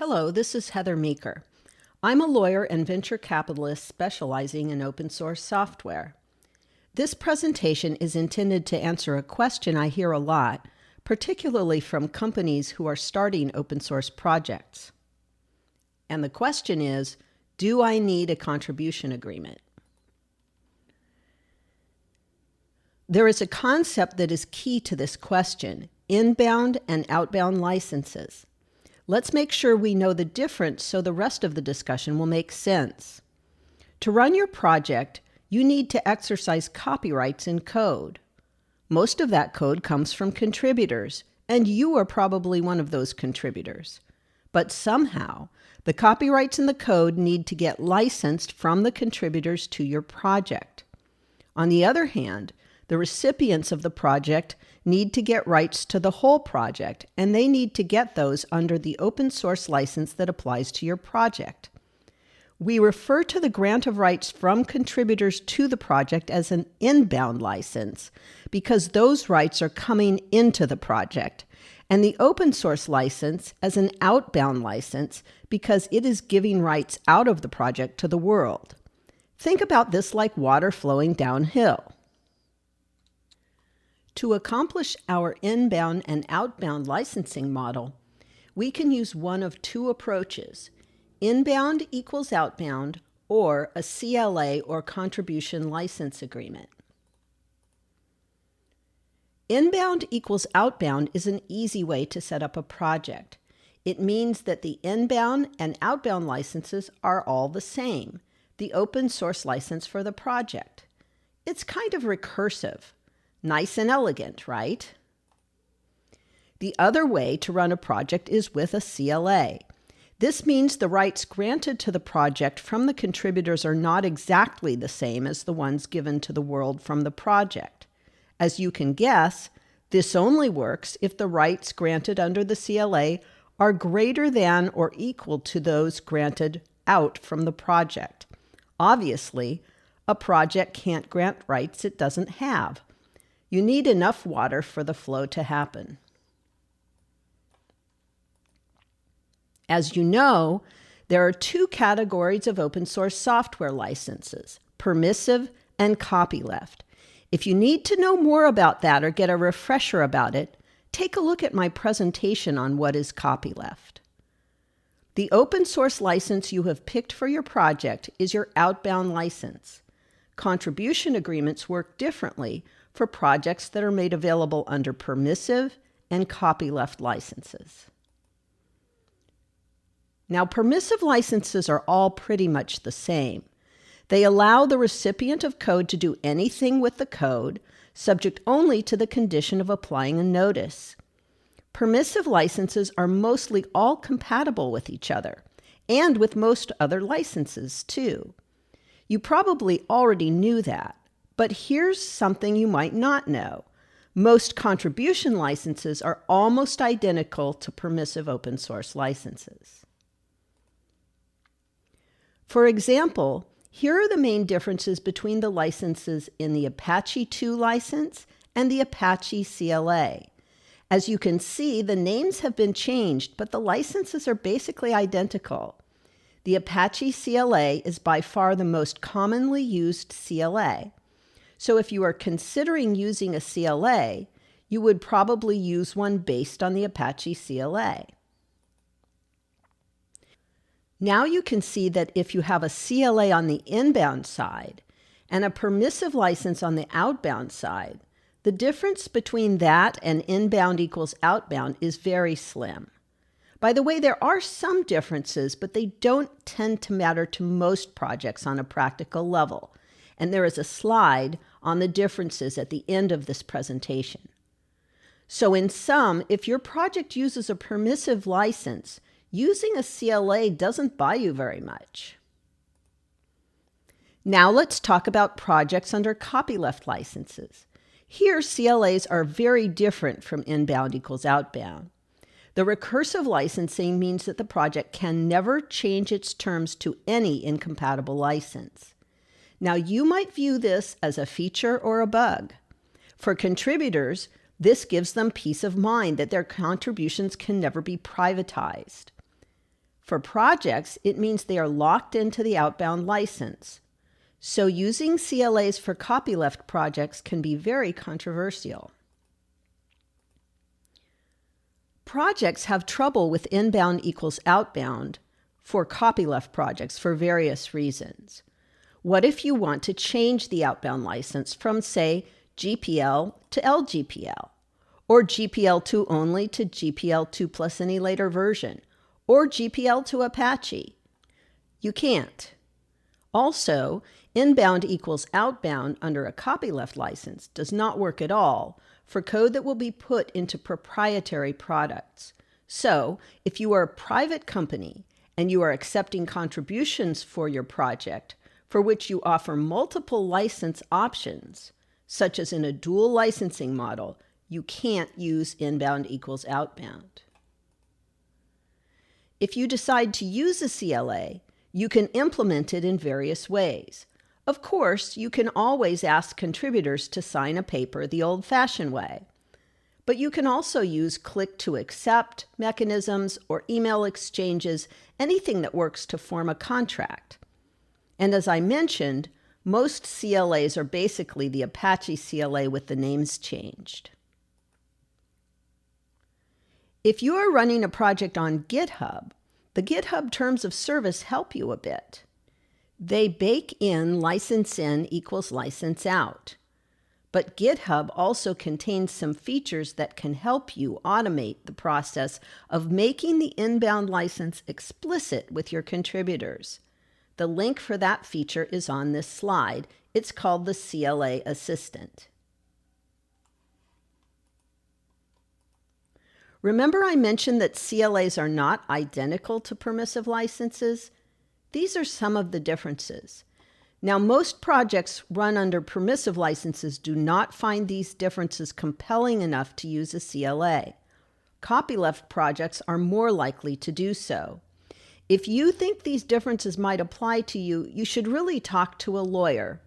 Hello, this is Heather Meeker. I'm a lawyer and venture capitalist specializing in open source software. This presentation is intended to answer a question I hear a lot, particularly from companies who are starting open source projects. And the question is, do I need a contribution agreement? There is a concept that is key to this question: inbound and outbound licenses. Let's make sure we know the difference so the rest of the discussion will make sense. To run your project, you need to exercise copyrights in code. Most of that code comes from contributors, and you are probably one of those contributors. But somehow, the copyrights in the code need to get licensed from the contributors to your project. On the other hand, the recipients of the project need to get rights to the whole project, and they need to get those under the open source license that applies to your project. We refer to the grant of rights from contributors to the project as an inbound license because those rights are coming into the project, and the open source license as an outbound license because it is giving rights out of the project to the world. Think about this like water flowing downhill. To accomplish our inbound and outbound licensing model, we can use one of two approaches: inbound equals outbound, or a CLA or contribution license agreement. Inbound equals outbound is an easy way to set up a project. It means that the inbound and outbound licenses are all the same, the open source license for the project. It's kind of recursive. Nice and elegant, right? The other way to run a project is with a CLA. This means the rights granted to the project from the contributors are not exactly the same as the ones given to the world from the project. As you can guess, this only works if the rights granted under the CLA are greater than or equal to those granted out from the project. Obviously, a project can't grant rights it doesn't have. You need enough water for the flow to happen. As you know, there are two categories of open source software licenses: permissive and copyleft. If you need to know more about that or get a refresher about it, take a look at my presentation on what is copyleft. The open source license you have picked for your project is your outbound license. Contribution agreements work differently for projects that are made available under permissive and copyleft licenses. Now, permissive licenses are all pretty much the same. They allow the recipient of code to do anything with the code, subject only to the condition of applying a notice. Permissive licenses are mostly all compatible with each other, and with most other licenses too. You probably already knew that. But here's something you might not know. Most contribution licenses are almost identical to permissive open source licenses. For example, here are the main differences between the licenses in the Apache 2 license and the Apache CLA. As you can see, the names have been changed, but the licenses are basically identical. The Apache CLA is by far the most commonly used CLA. So if you are considering using a CLA, you would probably use one based on the Apache CLA. Now you can see that if you have a CLA on the inbound side and a permissive license on the outbound side, the difference between that and inbound equals outbound is very slim. By the way, there are some differences, but they don't tend to matter to most projects on a practical level. And there is a slide on the differences at the end of this presentation. So in sum, if your project uses a permissive license, using a CLA doesn't buy you very much. Now let's talk about projects under copyleft licenses. Here, CLAs are very different from inbound equals outbound. The recursive licensing means that the project can never change its terms to any incompatible license. Now, you might view this as a feature or a bug. For contributors, this gives them peace of mind that their contributions can never be privatized. For projects, it means they are locked into the outbound license. So using CLAs for copyleft projects can be very controversial. Projects have trouble with inbound equals outbound for copyleft projects for various reasons. What if you want to change the outbound license from, say, GPL to LGPL, or GPL2 only to GPL2 plus any later version, or GPL to Apache? You can't. Also, inbound equals outbound under a copyleft license does not work at all for code that will be put into proprietary products. So, if you are a private company and you are accepting contributions for your project for which you offer multiple license options, such as in a dual licensing model, you can't use inbound equals outbound. If you decide to use a CLA, you can implement it in various ways. Of course, you can always ask contributors to sign a paper the old-fashioned way. But you can also use click to accept mechanisms or email exchanges, anything that works to form a contract. And as I mentioned, most CLAs are basically the Apache CLA with the names changed. If you are running a project on GitHub, the GitHub terms of service help you a bit. They bake in license in equals license out. But GitHub also contains some features that can help you automate the process of making the inbound license explicit with your contributors. The link for that feature is on this slide. It's called the CLA Assistant. Remember I mentioned that CLAs are not identical to permissive licenses? These are some of the differences. Now, most projects run under permissive licenses do not find these differences compelling enough to use a CLA. Copyleft projects are more likely to do so. If you think these differences might apply to you, you should really talk to a lawyer.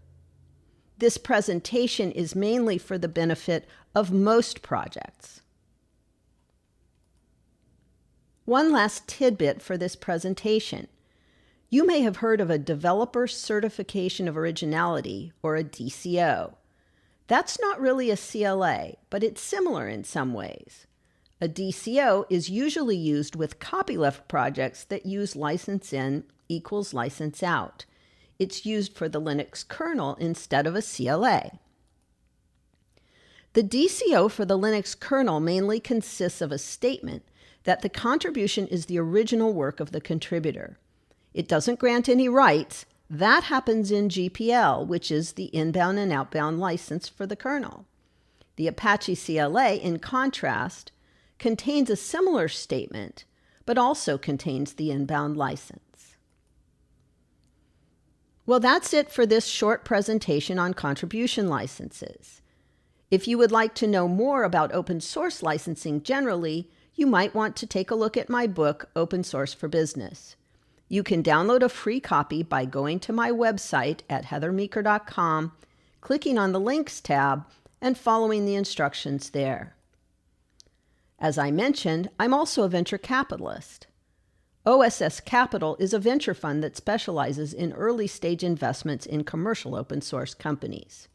This presentation is mainly for the benefit of most projects. One last tidbit for this presentation. You may have heard of a Developer Certification of Originality, or a DCO. That's not really a CLA, but it's similar in some ways. A DCO is usually used with copyleft projects that use license in equals license out. It's used for the Linux kernel instead of a CLA. The DCO for the Linux kernel mainly consists of a statement that the contribution is the original work of the contributor. It doesn't grant any rights. That happens in GPL, which is the inbound and outbound license for the kernel. The Apache CLA, in contrast, contains a similar statement, but also contains the inbound license. Well, that's it for this short presentation on contribution licenses. If you would like to know more about open source licensing generally, you might want to take a look at my book, Open Source for Business. You can download a free copy by going to my website at heathermeeker.com, clicking on the Links tab, and following the instructions there. As I mentioned, I'm also a venture capitalist. OSS Capital is a venture fund that specializes in early-stage investments in commercial open source companies.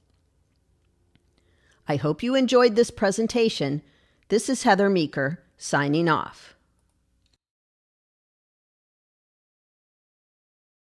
I hope you enjoyed this presentation. This is Heather Meeker, signing off.